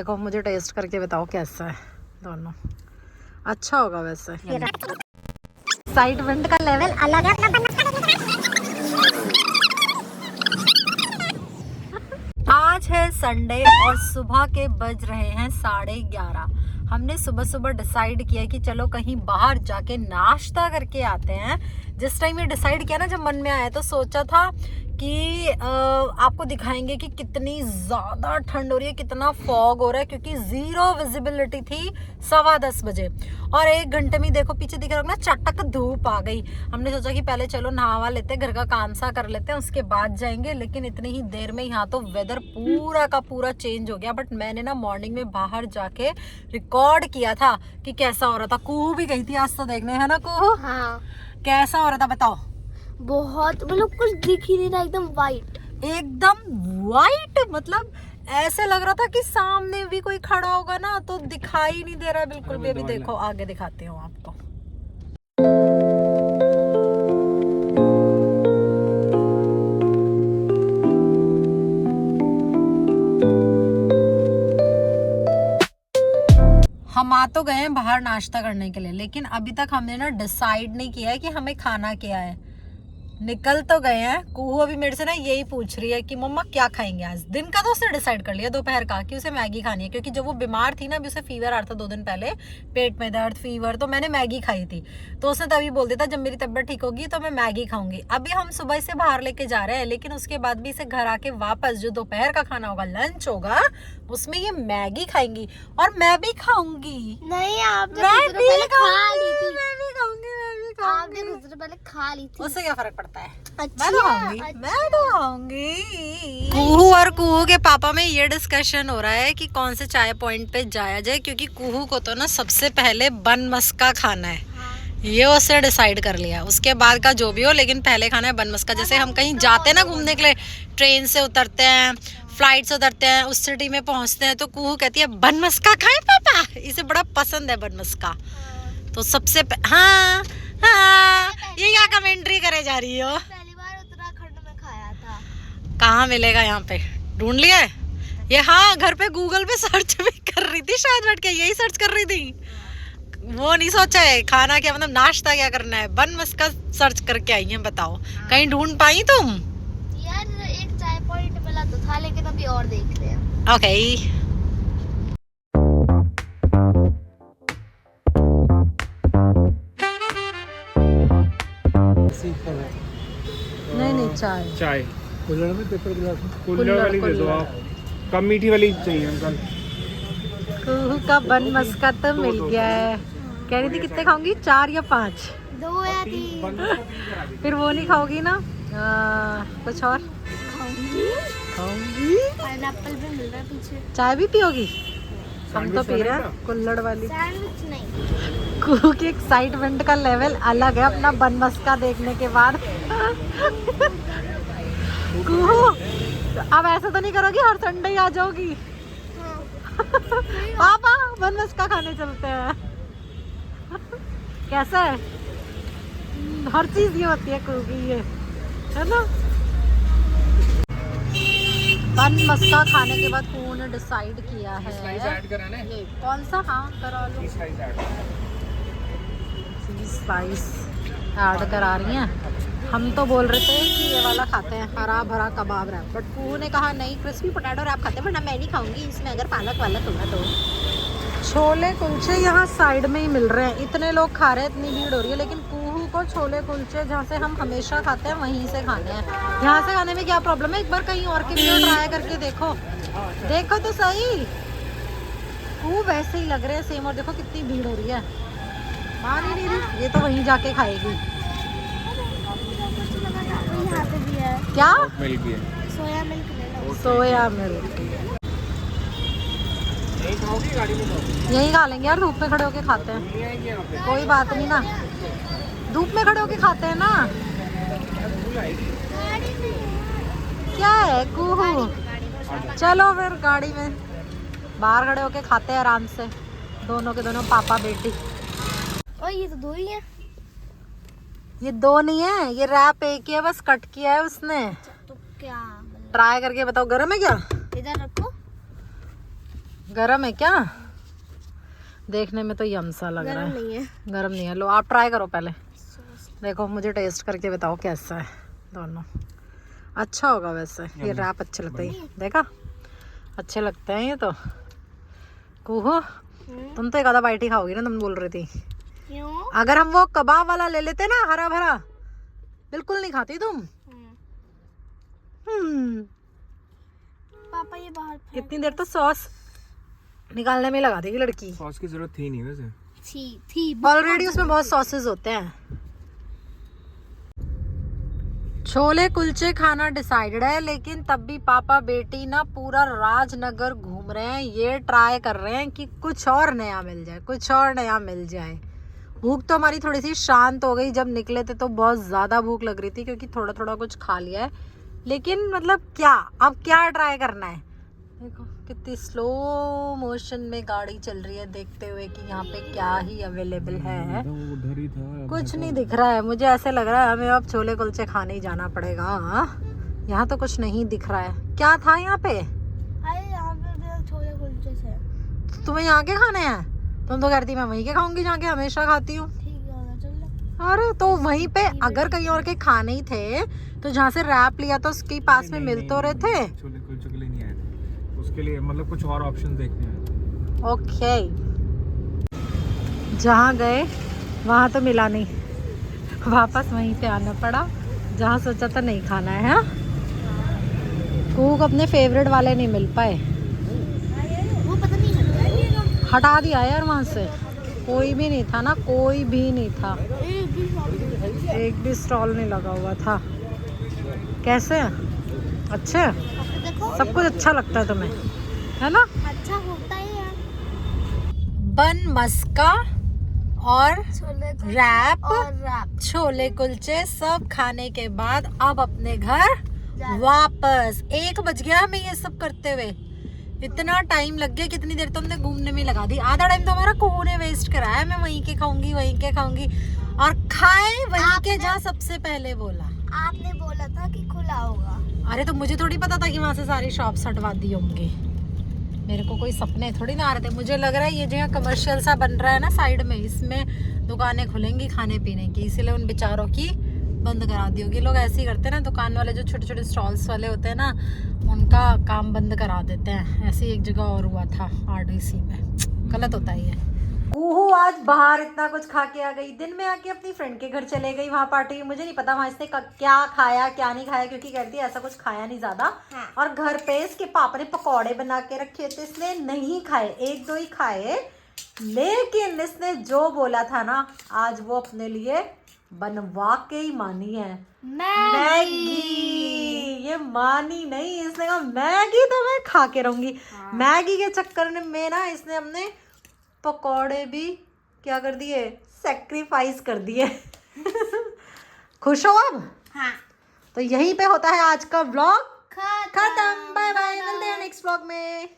देखो मुझे टेस्ट करके बताओ कैसा है दोनों। अच्छा होगा वैसे। साइड विंड का लेवल अलग है। आज है संडे और सुबह के बज रहे हैं 11:30। हमने सुबह सुबह डिसाइड किया कि चलो कहीं बाहर जाके नाश्ता करके आते हैं। जिस टाइम ये डिसाइड किया ना, जब मन में आया तो सोचा था कि आपको दिखाएंगे कि कितनी ज़्यादा ठंड हो रही है, कितना फॉग हो रहा है, क्योंकि ज़ीरो विजिबिलिटी थी 10:15 बजे और 1 घंटे में देखो पीछे दिख रहा होगा ना, चटक धूप आ गई। हमने सोचा कि पहले चलो नहावा लेते हैं, घर का काम सा कर लेते हैं, उसके बाद जाएंगे। लेकिन इतनी ही देर में यहाँ तो वेदर पूरा का पूरा चेंज हो गया। बट मैंने ना मॉर्निंग में बाहर जाके रिकॉर्ड किया था कि कैसा हो रहा था। कुहू भी गई थी आज तो देखने, है ना कुहू? हाँ, कैसा हो रहा था बताओ? बहुत, मतलब कुछ दिख ही नहीं रहा, एकदम वाइट। एकदम वाइट, मतलब ऐसे लग रहा था कि सामने भी कोई खड़ा होगा ना तो दिखाई नहीं दे रहा बिल्कुल भी। अभी देखो आगे दिखाती हूँ आपको। हम आ तो गए हैं बाहर नाश्ता करने के लिए, लेकिन अभी तक हमने ना डिसाइड नहीं किया है कि हमें खाना क्या है। निकल तो गए हैं। कुहू अभी मेरे से ना यही पूछ रही है कि मम्मा क्या खाएंगे आज। दिन का तो उसने डिसाइड कर लिया, दोपहर का, कि उसे मैगी खानी है, क्योंकि जब वो बीमार थी ना, अभी उसे फीवर आ रहा था 2 दिन पहले, पेट में दर्द फीवर, तो मैंने मैगी खाई थी। तो उसने तभी बोल दिया था जब मेरी तबीयत ठीक होगी तो मैं मैगी खाऊंगी। अभी हम सुबह इसे बाहर लेके जा रहे हैं, लेकिन उसके बाद भी इसे घर आके वापस जो दोपहर का खाना होगा, लंच होगा, उसमें ये मैगी खाएंगी और मैं भी खाऊंगी। नहीं, आपने मैं कुछ देर पहले खा ली थी। मैं भी खाऊंगी। आपने कुछ देर पहले खा ली थी। उससे क्या फर्क पड़ता है? अच्छा, मैं तो खाऊंगी, मैं तो खाऊंगी। कुहू और कुहू के पापा में ये डिस्कशन हो रहा है कि कौन से चाय पॉइंट पे जाया जाए, क्योंकि कुहू को तो ना सबसे पहले बन मस्का खाना है। ये उसने डिसाइड कर लिया, उसके बाद का जो भी हो, लेकिन पहले खाना है बन मस्का। जैसे हम कहीं जाते हैं ना घूमने के लिए, ट्रेन से उतरते हैं, फ्लाइट से उतरते हैं, उस सिटी में पहुंचते हैं, तो कुहू कहती है बन मस्का खाएं पापा। इसे बड़ा पसंद है बन मस्का। तो सबसे हाँ, ये क्या कमेंट्री करे जा रही हो? पहली बार उत्तराखंड में खाया था। कहाँ मिलेगा यहाँ पे? ढूंढ लिया है ये? हाँ, घर पे गूगल पे सर्च भी कर रही थी शायद, बैठ के यही सर्च कर रही थी। वो नहीं सोचा है खाना क्या, मतलब नाश्ता क्या करना है। बन मस्का सर्च करके आई है, बताओ कहीं ढूंढ पाई तुम? यार एक चाय पॉइंट मिला तो था, लेकिन अभी और देख रहे हैं। ओके। नहीं चाय कुल्हड़ में, पेपर गिलास में। कुल्हड़ वाली दे दो आप, कम मीठी वाली चाहिए अंकल। कुहू का बन मस्का तो मिल गया है। कह रही थी कितने खाऊंगी, 4 या 5? 2 या 3। फिर वो नहीं खाओगी ना? कुछ और खाऊंगी। पाइनएप्पल भी मिल रहा है पीछे। चाय भी पियोगी? हम तो पी रहे हैं कुल्हड़ वाली। सैंडविच नहीं। कुहू की एक्साइटमेंट का लेवल अलग है अपना बन मस्का देखने के बाद। कुहू अब ऐसा तो नहीं करोगी हर संडे ही आ जाओगी? पापा बन मस्का खाने चलते हैं। कैसा है? हर चीज ये होती है कुहू की, ये है ना। बन मस्का खाने के बाद कुहू ने डिसाइड किया है ये कौन सा, हाँ करा लो, स्पाइस ऐड करा रही हैं। हम तो बोल रहे थे कि ये वाला खाते हैं, हरा भरा कबाब रैप, बट कुहू ने कहा नहीं क्रिस्पी पोटैटो रैप खाते हैं, वरना मैं नहीं खाऊंगी इसमें अगर पालक वालक होगा तो। छोले कुलचे यहाँ साइड में ही मिल रहे हैं, इतने लोग खा रहे हैं, इतनी भीड़ हो रही है, लेकिन कुहू को छोले कुलचे जहाँ से हम हमेशा खाते हैं वहीं से खाने हैं। यहाँ से खाने में क्या प्रॉब्लम है? एक बार कहीं और के वीडियो ट्राई करके देखो, देखो तो सही। कुहू वैसे ही लग रहे हैं सेम, और देखो कितनी भीड़ हो रही है। मान ही नहीं रही, ये तो वहीं जाके खाएगी। यहाँ पे भी है। क्या? मिल्क भी है, सोया मिल्क ले लो। Soya milk. यही खा लेंगे यार, धूप में खड़े होके खाते हैं। कोई बात नहीं ना, धूप में खड़े होके खाते हैं ना। क्या है कुहू? चलो फिर गाड़ी में बाहर खड़े होके खाते हैं आराम से, दोनों के दोनों पापा बेटी। और ये तो 2 ही है। ये 2 नहीं है, ये रैप एक ही है, बस कट किया है उसने। तो क्या ट्राई करके बताओ, गरम है क्या? इधर रखो। गरम है क्या? देखने में तो यम सा लग रहा है। नहीं है। गरम नहीं है। लो आप ट्राई करो पहले, देखो मुझे टेस्ट करके बताओ कैसा है। दोनों अच्छा होगा वैसे। ये रैप अच्छे लगते हैं, देखा अच्छे लगते हैं ये तो। कुहू तुम तो एक आधा बाइट ही खाओगी ना, तुम बोल रही थी। क्यों? अगर हम वो कबाब वाला ले लेते ना हरा भरा, बिल्कुल नहीं खाती तुम। पापा ये बाहर फेंक। इतनी देर तो सॉस निकालने में लगा देगी लड़की। सॉस की जरूरत थी नहीं वैसे। थी ऑलरेडी उसमें बहुत सॉसेस होते हैं। छोले कुलचे खाना डिसाइडेड है, लेकिन तब भी पापा बेटी ना पूरा राजनगर घूम रहे हैं। ये ट्राई कर रहे हैं कि कुछ और नया मिल जाए, कुछ और नया मिल जाए। भूख तो हमारी थोड़ी सी शांत हो गई, जब निकले थे तो बहुत ज़्यादा भूख लग रही थी क्योंकि थोड़ा थोड़ा कुछ खा लिया है। लेकिन मतलब क्या, अब क्या ट्राई करना है। देखो कितनी स्लो मोशन में गाड़ी चल रही है, देखते हुए कि यहाँ पे क्या ही अवेलेबल है। उधर ही था। कुछ नहीं दिख रहा है, मुझे ऐसे लग रहा है हमें अब छोले कुलचे खाने ही जाना पड़ेगा। यहाँ तो कुछ नहीं दिख रहा है। क्या था यहाँ पे? अरे यहाँ पे छोले कुलचे से। तुम्हें यहाँ के खाने हैं? तुम तो कहती मैं वहीं के खाऊंगी जहाँ के हमेशा खाती हूँ। ठीक है चल। अरे तो वहीं पे अगर कहीं और के खाने ही थे तो जहाँ से रैप लिया था उसके पास में मिल तो रहे थे। छोले कुलचे के लिए नहीं आए थे, उसके लिए मतलब कुछ और ऑप्शन देखने हैं। ओके, जहाँ गए वहाँ तो मिला नहीं, वापस वहीं पे आना पड़ा जहाँ सोचा था नहीं खाना है। हाँ, कूक अपने फेवरेट वाले नहीं मिल पाए। वो पता नहीं हटा दिया यार वहाँ से, कोई भी नहीं था ना, कोई भी नहीं था। एक भी स्टॉल नहीं लगा हुआ था। कैसे अच्छे? देखो सब कुछ अच्छा लगता है तुम्हें, है ना? अच्छा होता ही है। बन मस्का और छोले रैप और रैप। छोले कुलचे सब खाने के बाद अब अपने घर वापस। 1 बज गया हमें ये सब करते हुए। इतना टाइम लग गया, कितनी देर तो हमने घूमने में लगा दी। आधा टाइम तो हमारा कुहू ने वेस्ट कराया। मैं वहीं के खाऊंगी, वहीं के खाऊंगी, और खाए वहीं के जहाँ सबसे पहले बोला। आपने बोला था कि खुला होगा। अरे तो मुझे थोड़ी पता था कि वहाँ से सारी शॉप्स हटवा दी होंगे। मेरे को कोई सपने थोड़ी ना आ रहे थे। मुझे लग रहा है ये जगह कमर्शियल सा बन रहा है ना साइड में, इसमें दुकानें खुलेंगी खाने पीने की, इसीलिए उन बेचारों की बंद करा दी होगी। लोग ऐसे ही करते हैं ना, दुकान वाले जो छोटे छोटे स्टॉल्स वाले होते हैं ना, उनका काम बंद करा देते हैं। ऐसे ही एक जगह और हुआ था RDC में, गलत होता है ये। कुहू आज बाहर इतना कुछ खा के आ गई, दिन में आके अपनी फ्रेंड के घर चले गई, वहाँ पार्टी। मुझे नहीं पता वहाँ इसने क्या खाया क्या नहीं खाया, क्योंकि कहती है ऐसा कुछ खाया नहीं ज्यादा। हाँ। और घर पे इसके पापा ने पकौड़े बना के रखे थे, इसने नहीं खाए, 1-2 ही खाए। लेकिन इसने जो बोला था ना, आज वो अपने लिए बनवा के ही मानी है। मैगी। ये मानी नहीं, इसने कहा मैगी तो मैं खा के रहूंगी। मैगी के चक्कर में ना इसने अपने पकौड़े भी क्या कर दिए, सैक्रिफाइस कर दिए। खुश हो अब? हाँ। तो यहीं पे होता है आज का व्लॉग खत्म। खत्म। बाय बाय, मिलते हैं नेक्स्ट व्लॉग में।